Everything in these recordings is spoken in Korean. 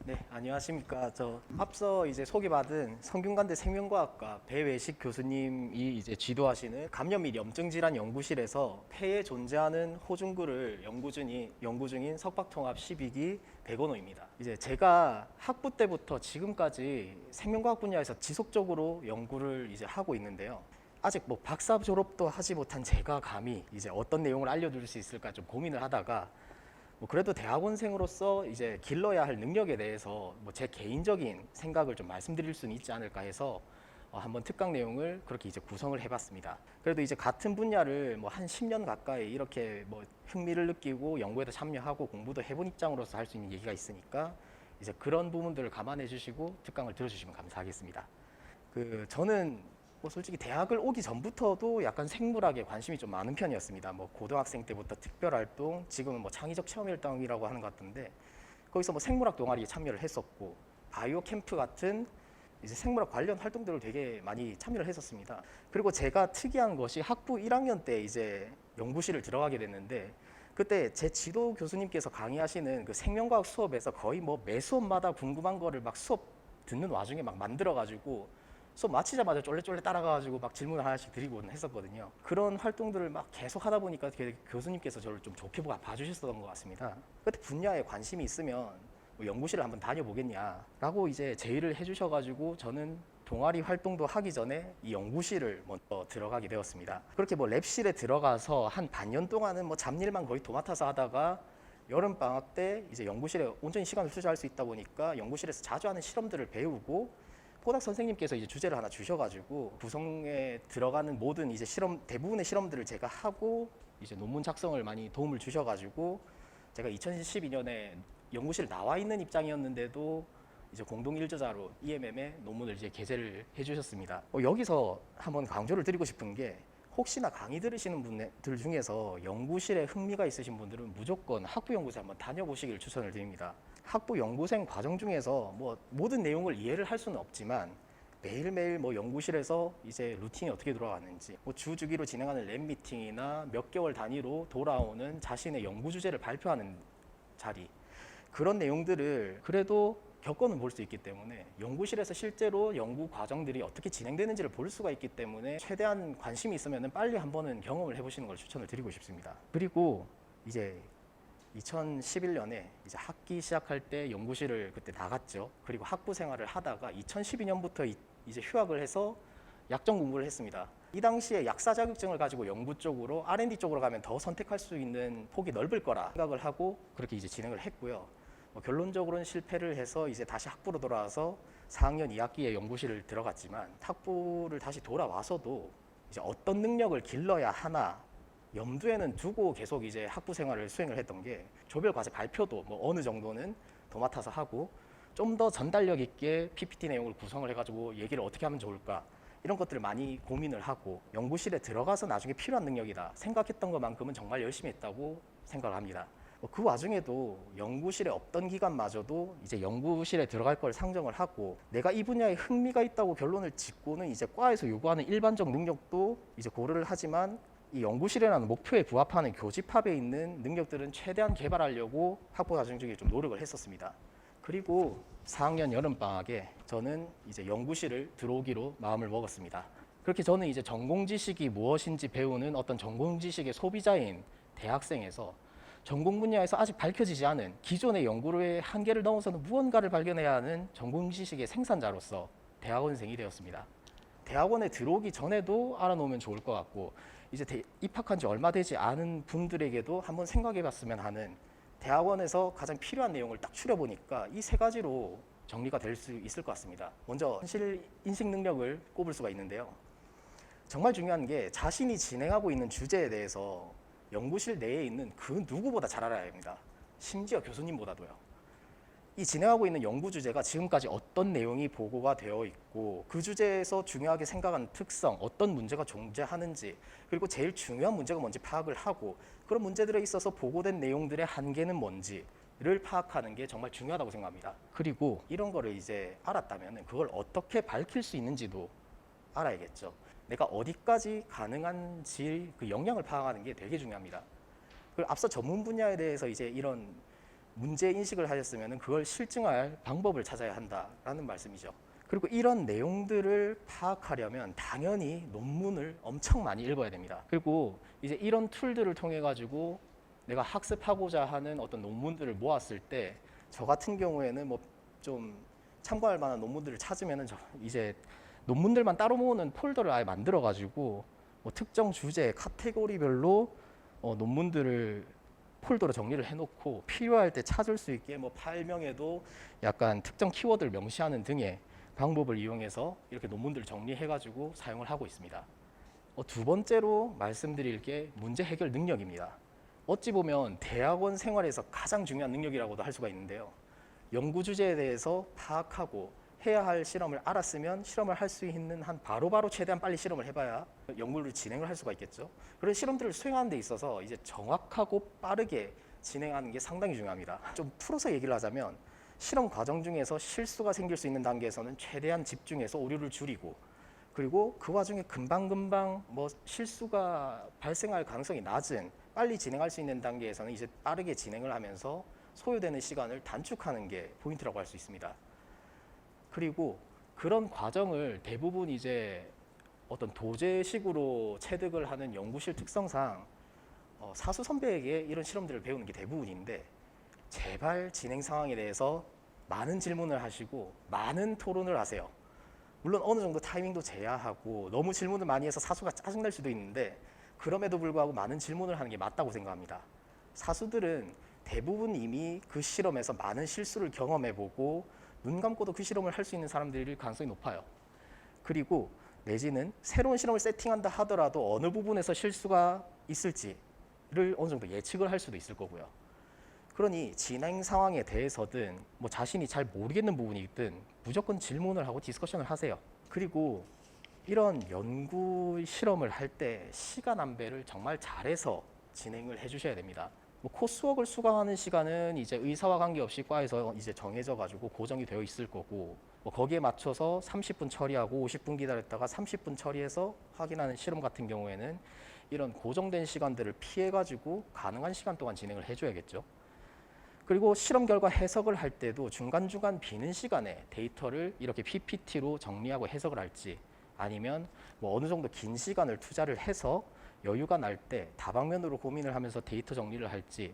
네, 안녕하십니까. 저 앞서 이제 소개받은 성균관대 생명과학과 배외식 교수님이 이제 지도하시는 감염 및 염증 질환 연구실에서 폐에 존재하는 호중구를 연구 중인 석박통합 12기 백원호입니다. 이제 제가 학부 때부터 지금까지 생명과학 분야에서 지속적으로 연구를 이제 하고 있는데요. 아직 뭐 박사 졸업도 하지 못한 제가 감히 이제 어떤 내용을 알려드릴 수 있을까 좀 고민을 하다가 뭐 그래도 대학원생으로서 이제 길러야 할 능력에 대해서 뭐 제 개인적인 생각을 좀 말씀드릴 수는 있지 않을까 해서 한번 특강 내용을 그렇게 이제 구성을 해봤습니다. 그래도 이제 같은 분야를 뭐 한 10년 가까이 이렇게 뭐 흥미를 느끼고 연구에도 참여하고 공부도 해본 입장으로서 할 수 있는 얘기가 있으니까 이제 그런 부분들을 감안해 주시고 특강을 들어주시면 감사하겠습니다. 저는 뭐 솔직히 대학을 오기 전부터도 약간 생물학에 관심이 좀 많은 편이었습니다. 뭐 고등학생 때부터 특별활동, 지금은 뭐 창의적 체험활동이라고 하는 것 같은데 거기서 뭐 생물학 동아리에 참여를 했었고 바이오 캠프 같은 이제 생물학 관련 활동들을 되게 많이 참여를 했었습니다. 그리고 제가 특이한 것이 학부 1학년 때 이제 연구실을 들어가게 됐는데 그때 제 지도 교수님께서 강의하시는 그 생명과학 수업에서 거의 뭐 매 수업마다 궁금한 거를 막 수업 듣는 와중에 막 만들어가지고 수업 마치자마자 쫄래쫄래 따라가가지고 막 질문을 하나씩 드리곤 했었거든요. 그런 활동들을 막 계속 하다 보니까 교수님께서 저를 좀 좋게 봐주셨던 것 같습니다. 그때 분야에 관심이 있으면 뭐 연구실을 한번 다녀보겠냐라고 이제 제의를 해주셔가지고 저는 동아리 활동도 하기 전에 이 연구실을 먼저 들어가게 되었습니다. 그렇게 뭐 랩실에 들어가서 한 반년 동안은 뭐 잡일만 거의 도맡아서 하다가 여름 방학 때 이제 연구실에 온전히 시간을 투자할 수 있다 보니까 연구실에서 자주 하는 실험들을 배우고 포닥 선생님께서 이제 주제를 하나 주셔가지고 구성에 들어가는 모든 이제 대부분의 실험들을 제가 하고 이제 논문 작성을 많이 도움을 주셔가지고 제가 2012년에 연구실 나와 있는 입장이었는데도 이제 공동 일저자로 EMM에 논문을 이제 게재를 해주셨습니다. 여기서 한번 강조를 드리고 싶은 게 혹시나 강의 들으시는 분들 중에서 연구실에 흥미가 있으신 분들은 무조건 학부연구소에 한번 다녀보시길 추천을 드립니다. 학부 연구생 과정 중에서 뭐 모든 내용을 이해를 할 수는 없지만 매일매일 뭐 연구실에서 이제 루틴이 어떻게 돌아가는지 뭐 주 주기로 진행하는 랩 미팅이나 몇 개월 단위로 돌아오는 자신의 연구 주제를 발표하는 자리 그런 내용들을 그래도 겪어는 볼 수 있기 때문에 연구실에서 실제로 연구 과정들이 어떻게 진행되는지를 볼 수가 있기 때문에 최대한 관심이 있으면 빨리 한 번은 경험을 해보시는 걸 추천을 드리고 싶습니다. 그리고 이제 2011년에 이제 학기 시작할 때 연구실을 그때 나갔죠. 그리고 학부 생활을 하다가 2012년부터 이제 휴학을 해서 약정 공부를 했습니다. 이 당시에 약사 자격증을 가지고 연구 쪽으로 R&D 쪽으로 가면 더 선택할 수 있는 폭이 넓을 거라 생각을 하고 그렇게 이제 진행을 했고요. 결론적으로는 실패를 해서 이제 다시 학부로 돌아와서 4학년 2학기에 연구실을 들어갔지만 학부를 다시 돌아와서도 이제 어떤 능력을 길러야 하나 염두에는 두고 계속 이제 학부 생활을 수행을 했던 게 조별 과제 발표도 뭐 어느 정도는 도맡아서 하고 좀 더 전달력 있게 PPT 내용을 구성을 해가지고 얘기를 어떻게 하면 좋을까 이런 것들을 많이 고민을 하고 연구실에 들어가서 나중에 필요한 능력이다 생각했던 것만큼은 정말 열심히 했다고 생각을 합니다. 그 와중에도 연구실에 없던 기간마저도 이제 연구실에 들어갈 걸 상정을 하고 내가 이 분야에 흥미가 있다고 결론을 짓고는 이제 과에서 요구하는 일반적 능력도 이제 고려를 하지만 이 연구실이라는 목표에 부합하는 교집합에 있는 능력들은 최대한 개발하려고 학부 과정 중에 좀 노력을 했었습니다. 그리고 4학년 여름방학에 저는 이제 연구실을 들어오기로 마음을 먹었습니다. 그렇게 저는 이제 전공 지식이 무엇인지 배우는 어떤 전공 지식의 소비자인 대학생에서 전공 분야에서 아직 밝혀지지 않은 기존의 연구의 한계를 넘어서는 무언가를 발견해야 하는 전공 지식의 생산자로서 대학원생이 되었습니다. 대학원에 들어오기 전에도 알아놓으면 좋을 것 같고 이제 입학한 지 얼마 되지 않은 분들에게도 한번 생각해 봤으면 하는 대학원에서 가장 필요한 내용을 딱 추려보니까 이 세 가지로 정리가 될 수 있을 것 같습니다. 먼저 현실 인식 능력을 꼽을 수가 있는데요. 정말 중요한 게 자신이 진행하고 있는 주제에 대해서 연구실 내에 있는 그 누구보다 잘 알아야 합니다. 심지어 교수님보다도요. 이 진행하고 있는 연구 주제가 지금까지 어떤 내용이 보고가 되어 있고 그 주제에서 중요하게 생각하는 특성, 어떤 문제가 존재하는지 그리고 제일 중요한 문제가 뭔지 파악을 하고 그런 문제들에 있어서 보고된 내용들의 한계는 뭔지를 파악하는 게 정말 중요하다고 생각합니다. 그리고 이런 거를 이제 알았다면 그걸 어떻게 밝힐 수 있는지도 알아야겠죠. 내가 어디까지 가능한지 그 역량을 파악하는 게 되게 중요합니다. 그리고 앞서 전문 분야에 대해서 이제 이런 문제 인식을 하셨으면 그걸 실증할 방법을 찾아야 한다라는 말씀이죠. 그리고 이런 내용들을 파악하려면 당연히 논문을 엄청 많이 읽어야 됩니다. 그리고 이제 이런 툴들을 통해 가지고 내가 학습하고자 하는 어떤 논문들을 모았을 때 저 같은 경우에는 뭐 좀 참고할 만한 논문들을 찾으면은 이제 논문들만 따로 모으는 폴더를 아예 만들어 가지고 뭐 특정 주제 카테고리별로 논문들을 폴더로 정리를 해놓고 필요할 때 찾을 수 있게 뭐 파일명에도 약간 특정 키워드를 명시하는 등의 방법을 이용해서 이렇게 논문들을 정리해가지고 사용을 하고 있습니다. 두 번째로 말씀드릴 게 문제 해결 능력입니다. 어찌 보면 대학원 생활에서 가장 중요한 능력이라고도 할 수가 있는데요. 연구 주제에 대해서 파악하고 해야 할 실험을 알았으면 실험을 할 수 있는 한 바로바로 최대한 빨리 실험을 해봐야 연구를 진행을 할 수가 있겠죠. 그런 실험들을 수행하는 데 있어서 이제 정확하고 빠르게 진행하는 게 상당히 중요합니다. 좀 풀어서 얘기를 하자면 실험 과정 중에서 실수가 생길 수 있는 단계에서는 최대한 집중해서 오류를 줄이고, 그리고 그 와중에 금방금방 뭐 실수가 발생할 가능성이 낮은 빨리 진행할 수 있는 단계에서는 이제 빠르게 진행을 하면서 소요되는 시간을 단축하는 게 포인트라고 할 수 있습니다. 그리고 그런 과정을 대부분 이제 어떤 도제식으로 체득을 하는 연구실 특성상 사수 선배에게 이런 실험들을 배우는 게 대부분인데, 제발 진행 상황에 대해서 많은 질문을 하시고 많은 토론을 하세요. 물론 어느 정도 타이밍도 제야하고 너무 질문을 많이 해서 사수가 짜증날 수도 있는데, 그럼에도 불구하고 많은 질문을 하는 게 맞다고 생각합니다. 사수들은 대부분 이미 그 실험에서 많은 실수를 경험해보고 눈 감고도 그 실험을 할 수 있는 사람들일 가능성이 높아요. 그리고 내지는 새로운 실험을 세팅한다 하더라도 어느 부분에서 실수가 있을지를 어느 정도 예측을 할 수도 있을 거고요. 그러니 진행 상황에 대해서든 뭐 자신이 잘 모르겠는 부분이 있든 무조건 질문을 하고 디스커션을 하세요. 그리고 이런 연구 실험을 할 때 시간 안배를 정말 잘해서 진행을 해주셔야 됩니다. 뭐 코스웍을 수강하는 시간은 이제 의사와 관계없이 과에서 이제 정해져 가지고 고정이 되어 있을 거고, 뭐 거기에 맞춰서 30분 처리하고 50분 기다렸다가 30분 처리해서 확인하는 실험 같은 경우에는 이런 고정된 시간들을 피해 가지고 가능한 시간 동안 진행을 해줘야겠죠. 그리고 실험 결과 해석을 할 때도 중간중간 비는 시간에 데이터를 이렇게 PPT로 정리하고 해석을 할지, 아니면 뭐 어느 정도 긴 시간을 투자를 해서 여유가 날 때 다방면으로 고민을 하면서 데이터 정리를 할지,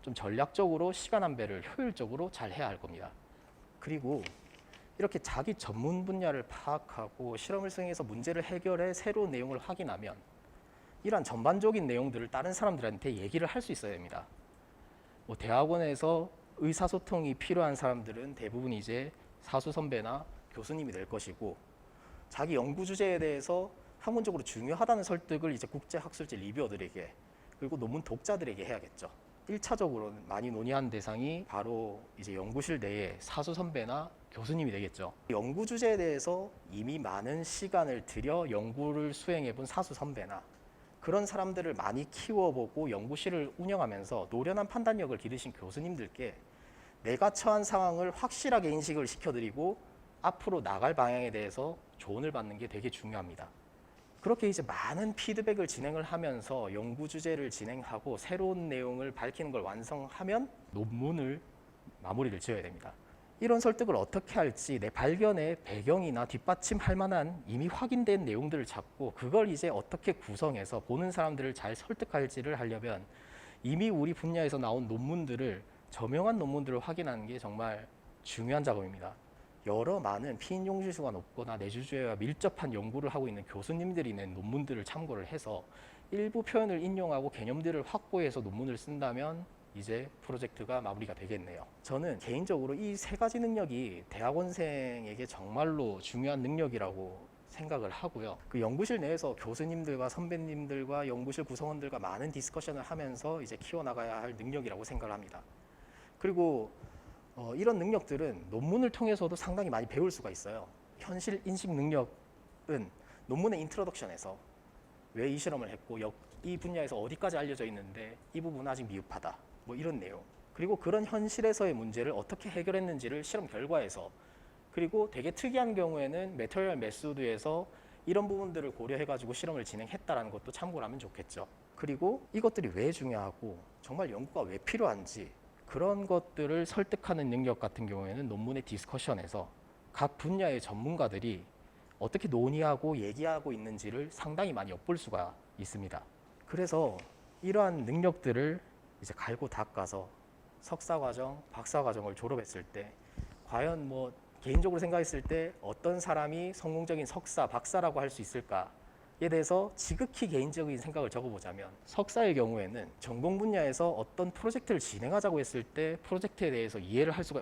좀 전략적으로 시간 안배를 효율적으로 잘 해야 할 겁니다. 그리고 이렇게 자기 전문 분야를 파악하고 실험을 수행해서 문제를 해결해 새로운 내용을 확인하면 이러한 전반적인 내용들을 다른 사람들한테 얘기를 할 수 있어야 됩니다. 뭐 대학원에서 의사소통이 필요한 사람들은 대부분 이제 사수 선배나 교수님이 될 것이고, 자기 연구 주제에 대해서 학문적으로 중요하다는 설득을 이제 국제학술지 리뷰어들에게, 그리고 논문 독자들에게 해야겠죠. 1차적으로 많이 논의하는 대상이 바로 이제 연구실 내에 사수 선배나 교수님이 되겠죠. 연구 주제에 대해서 이미 많은 시간을 들여 연구를 수행해본 사수 선배나 그런 사람들을 많이 키워보고 연구실을 운영하면서 노련한 판단력을 기르신 교수님들께 내가 처한 상황을 확실하게 인식을 시켜드리고 앞으로 나갈 방향에 대해서 조언을 받는 게 되게 중요합니다. 그렇게 이제 많은 피드백을 진행을 하면서 연구 주제를 진행하고 새로운 내용을 밝히는 걸 완성하면 논문을 마무리를 지어야 됩니다. 이런 설득을 어떻게 할지 내 발견의 배경이나 뒷받침할 만한 이미 확인된 내용들을 찾고 그걸 이제 어떻게 구성해서 보는 사람들을 잘 설득할지를 하려면 이미 우리 분야에서 나온 논문들을, 저명한 논문들을 확인하는 게 정말 중요한 작업입니다. 여러 많은 피인 용지수가 높거나 내주주와 밀접한 연구를 하고 있는 교수님들이 낸 논문들을 참고를 해서 일부 표현을 인용하고 개념들을 확보해서 논문을 쓴다면 이제 프로젝트가 마무리가 되겠네요. 저는 개인적으로 이 세 가지 능력이 대학원생에게 정말로 중요한 능력이라고 생각을 하고요. 그 연구실 내에서 교수님들과 선배님들과 연구실 구성원들과 많은 디스커션을 하면서 이제 키워나가야 할 능력이라고 생각을 합니다. 그리고 이런 능력들은 논문을 통해서도 상당히 많이 배울 수가 있어요. 현실 인식 능력은 논문의 인트로덕션에서 왜 이 실험을 했고 이 분야에서 어디까지 알려져 있는데 이 부분은 아직 미흡하다, 뭐 이런 내용, 그리고 그런 현실에서의 문제를 어떻게 해결했는지를 실험 결과에서, 그리고 되게 특이한 경우에는 메터리얼 메소드에서 이런 부분들을 고려해가지고 실험을 진행했다는 것도 참고를 하면 좋겠죠. 그리고 이것들이 왜 중요하고 정말 연구가 왜 필요한지 그런 것들을 설득하는 능력 같은 경우에는 논문의 디스커션에서 각 분야의 전문가들이 어떻게 논의하고 얘기하고 있는지를 상당히 많이 엿볼 수가 있습니다. 그래서 이러한 능력들을 이제 갈고 닦아서 석사과정, 박사과정을 졸업했을 때 과연 뭐 개인적으로 생각했을 때 어떤 사람이 성공적인 석사, 박사라고 할 수 있을까에 대해서 지극히 개인적인 생각을 적어보자면 석사의 경우에는 전공 분야에서 어떤 프로젝트를 진행하자고 했을 때 프로젝트에 대해서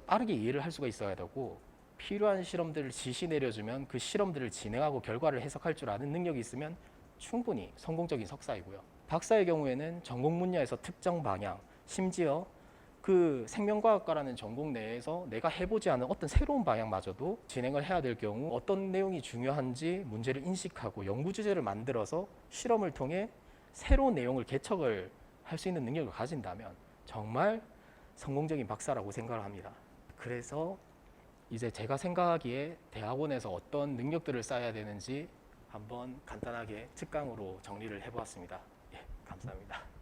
빠르게 이해를 할 수가 있어야 되고 필요한 실험들을 지시 내려주면 그 실험들을 진행하고 결과를 해석할 줄 아는 능력이 있으면 충분히 성공적인 석사이고요. 박사의 경우에는 전공 분야에서 특정 방향, 심지어 그 생명과학과라는 전공 내에서 내가 해보지 않은 어떤 새로운 방향마저도 진행을 해야 될 경우 어떤 내용이 중요한지 문제를 인식하고 연구 주제를 만들어서 실험을 통해 새로운 내용을 개척을 할 수 있는 능력을 가진다면 정말 성공적인 박사라고 생각을 합니다. 그래서 이제 제가 생각하기에 대학원에서 어떤 능력들을 쌓아야 되는지 한번 간단하게 특강으로 정리를 해보았습니다. 예, 감사합니다.